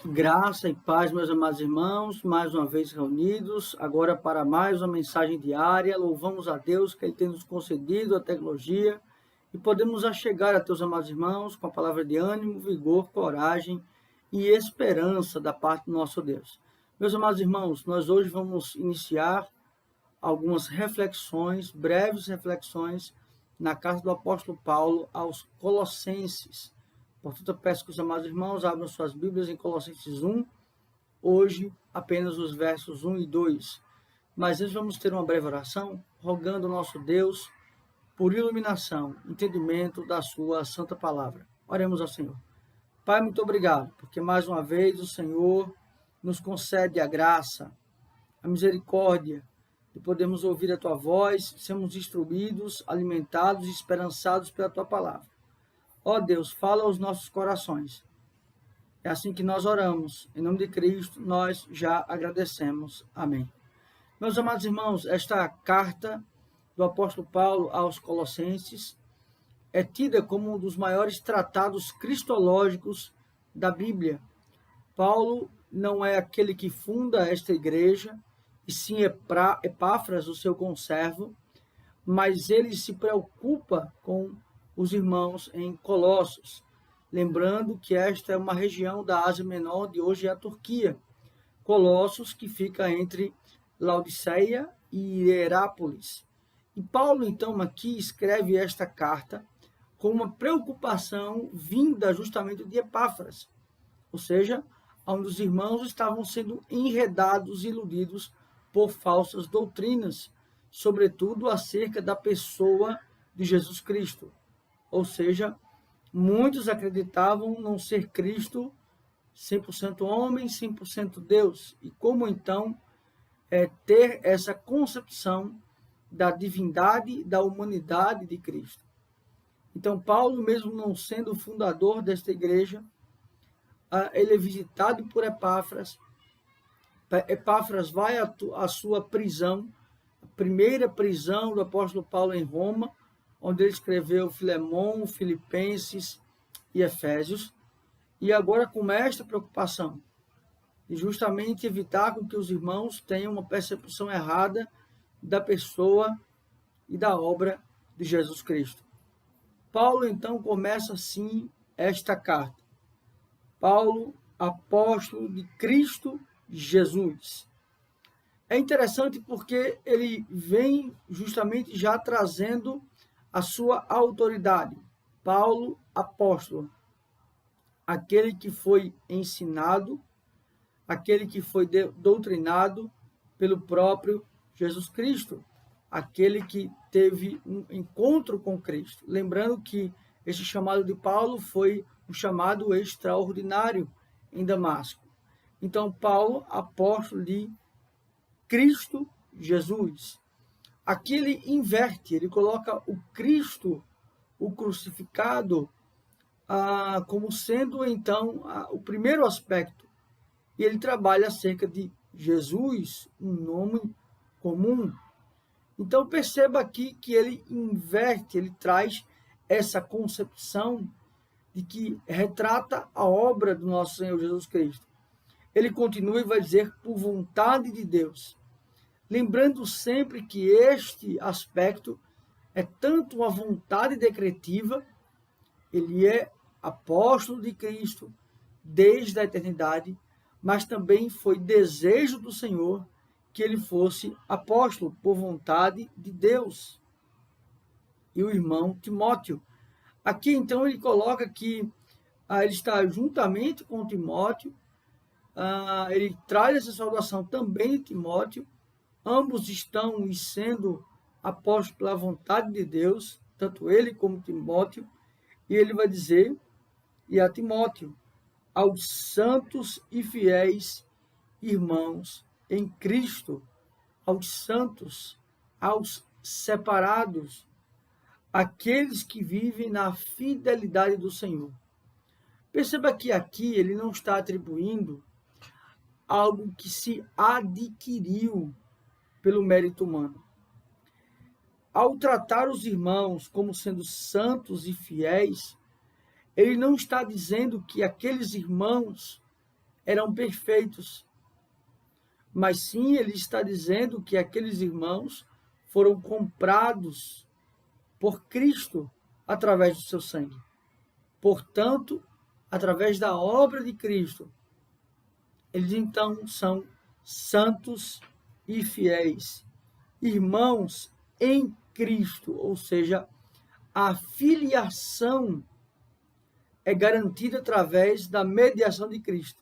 Graça e paz, meus amados irmãos, mais uma vez reunidos, agora para mais uma mensagem diária. Louvamos a Deus que Ele tem nos concedido a tecnologia e podemos chegar a teus amados irmãos com a palavra de ânimo, vigor, coragem e esperança da parte do nosso Deus. Meus amados irmãos, nós hoje vamos iniciar algumas reflexões, breves reflexões, na carta do apóstolo Paulo aos Colossenses. Portanto, eu peço que os amados irmãos abram suas Bíblias em Colossenses 1, hoje apenas os versos 1 e 2. Mas antes vamos ter uma breve oração, rogando ao nosso Deus por iluminação, entendimento da sua santa palavra. Oremos ao Senhor. Pai, muito obrigado, porque mais uma vez o Senhor nos concede a graça, a misericórdia, de podermos ouvir a tua voz, sermos instruídos, alimentados e esperançados pela tua palavra. Ó Deus, fala aos nossos corações. É assim que nós oramos. Em nome de Cristo, nós já agradecemos. Amém. Meus amados irmãos, esta carta do apóstolo Paulo aos Colossenses é tida como um dos maiores tratados cristológicos da Bíblia. Paulo não é aquele que funda esta igreja, e sim Epáfras, o seu conservo, mas ele se preocupa com os irmãos em Colossos, lembrando que esta é uma região da Ásia Menor, de hoje é a Turquia. Colossos, que fica entre Laodiceia e Hierápolis. E Paulo, então, aqui escreve esta carta com uma preocupação vinda justamente de Epáfras, ou seja, onde os irmãos estavam sendo enredados e iludidos por falsas doutrinas, sobretudo acerca da pessoa de Jesus Cristo. Ou seja, muitos acreditavam não ser Cristo 100% homem, 100% Deus. E como então ter essa concepção da divindade, da humanidade de Cristo? Então, Paulo, mesmo não sendo o fundador desta igreja, ele é visitado por Epáfras. Epáfras vai à sua prisão, a primeira prisão do apóstolo Paulo em Roma, onde ele escreveu Filemão, Filipenses e Efésios, e agora com esta preocupação, de justamente evitar com que os irmãos tenham uma percepção errada da pessoa e da obra de Jesus Cristo. Paulo, então, começa assim esta carta. Paulo, apóstolo de Cristo Jesus. É interessante porque ele vem justamente já trazendo a sua autoridade. Paulo, apóstolo, aquele que foi ensinado, aquele que foi doutrinado pelo próprio Jesus Cristo, aquele que teve um encontro com Cristo. Lembrando que este chamado de Paulo foi um chamado extraordinário em Damasco. Então, Paulo, apóstolo de Cristo Jesus. Aqui ele inverte, ele coloca o Cristo, o crucificado, como sendo, então, o primeiro aspecto. E ele trabalha acerca de Jesus, um nome comum. Então, perceba aqui que ele inverte, ele traz essa concepção de que retrata a obra do nosso Senhor Jesus Cristo. Ele continua e vai dizer, por vontade de Deus. Lembrando sempre que este aspecto é tanto uma vontade decretiva, ele é apóstolo de Cristo desde a eternidade, mas também foi desejo do Senhor que ele fosse apóstolo por vontade de Deus. E o irmão Timóteo. Aqui, então, ele coloca que ele está juntamente com Timóteo, ele traz essa saudação também de Timóteo. Ambos estão e sendo apóstolos pela vontade de Deus, tanto ele como Timóteo, e ele vai dizer, e a Timóteo, aos santos e fiéis irmãos em Cristo, aos santos, aos separados, aqueles que vivem na fidelidade do Senhor. Perceba que aqui ele não está atribuindo algo que se adquiriu pelo mérito humano. Ao tratar os irmãos como sendo santos e fiéis, ele não está dizendo que aqueles irmãos eram perfeitos, mas sim ele está dizendo que aqueles irmãos foram comprados por Cristo através do seu sangue. Portanto, através da obra de Cristo, eles então são santos e fiéis, irmãos em Cristo, ou seja, a filiação é garantida através da mediação de Cristo,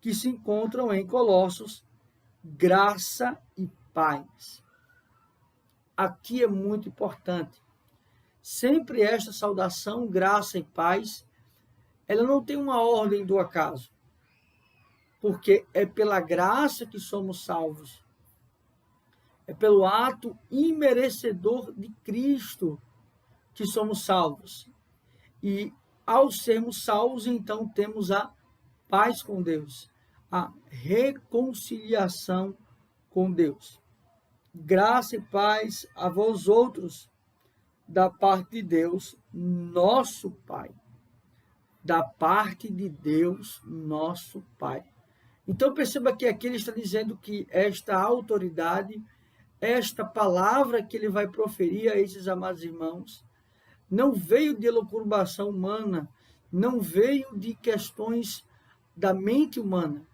que se encontram em Colossos, graça e paz. Aqui é muito importante. Sempre esta saudação, graça e paz, ela não tem uma ordem do acaso, porque é pela graça que somos salvos. É pelo ato imerecedor de Cristo que somos salvos. E ao sermos salvos, então temos a paz com Deus, a reconciliação com Deus. Graça e paz a vós outros, da parte de Deus, nosso Pai. Da parte de Deus, nosso Pai. Então perceba que aqui ele está dizendo que esta autoridade, esta palavra que ele vai proferir a esses amados irmãos, não veio de elucubração humana, não veio de questões da mente humana,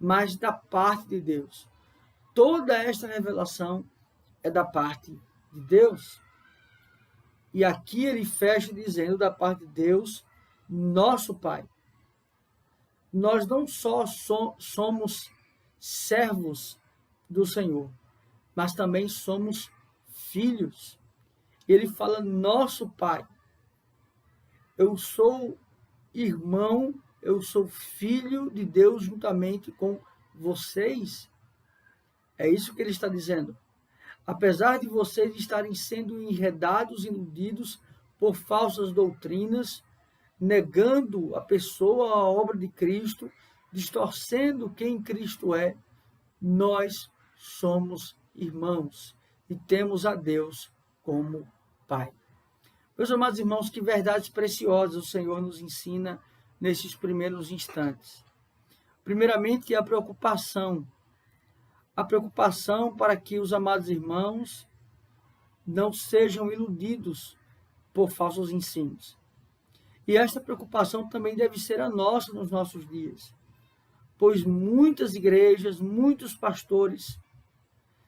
mas da parte de Deus. Toda esta revelação é da parte de Deus. E aqui ele fecha dizendo da parte de Deus, nosso Pai. Nós não só somos servos do Senhor, mas também somos filhos. Ele fala, nosso Pai. Eu sou irmão, eu sou filho de Deus juntamente com vocês. É isso que ele está dizendo. Apesar de vocês estarem sendo enredados e iludidos por falsas doutrinas, negando a pessoa, a obra de Cristo, distorcendo quem Cristo é, nós somos irmãos e temos a Deus como Pai. Meus amados irmãos, que verdades preciosas o Senhor nos ensina nesses primeiros instantes. Primeiramente, a preocupação para que os amados irmãos não sejam iludidos por falsos ensinos. E esta preocupação também deve ser a nossa nos nossos dias, pois muitas igrejas, muitos pastores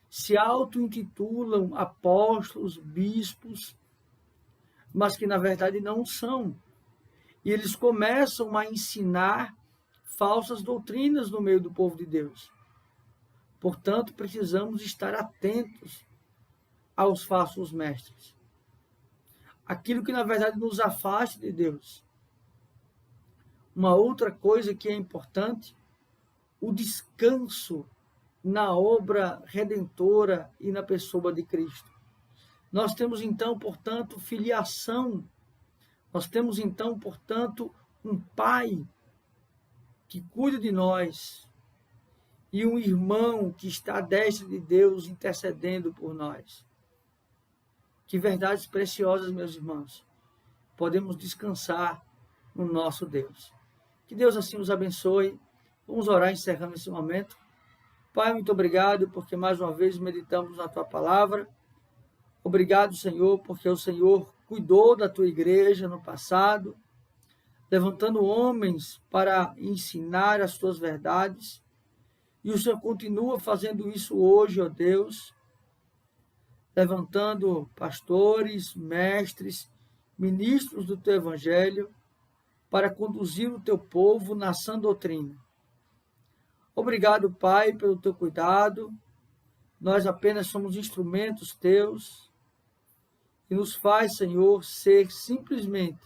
se auto-intitulam apóstolos, bispos, mas que na verdade não são. E eles começam a ensinar falsas doutrinas no meio do povo de Deus. Portanto, precisamos estar atentos aos falsos mestres. Aquilo que na verdade nos afasta de Deus. Uma outra coisa que é importante, o descanso na obra redentora e na pessoa de Cristo. Nós temos então, portanto, filiação. Nós temos então, portanto, um Pai que cuida de nós e um irmão que está à destra de Deus intercedendo por nós. Que verdades preciosas, meus irmãos. Podemos descansar no nosso Deus. Que Deus assim nos abençoe. Vamos orar encerrando esse momento. Pai, muito obrigado porque mais uma vez meditamos na Tua palavra. Obrigado, Senhor, porque o Senhor cuidou da Tua igreja no passado, levantando homens para ensinar as Tuas verdades. E o Senhor continua fazendo isso hoje, ó Deus, levantando pastores, mestres, ministros do Teu Evangelho, para conduzir o Teu povo na sã doutrina. Obrigado, Pai, pelo Teu cuidado. Nós apenas somos instrumentos Teus e nos faz, Senhor, ser simplesmente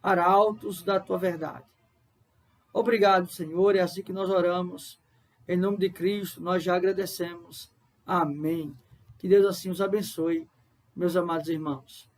arautos da Tua verdade. Obrigado, Senhor, é assim que nós oramos. Em nome de Cristo, nós já agradecemos. Amém. Que Deus assim os abençoe, meus amados irmãos.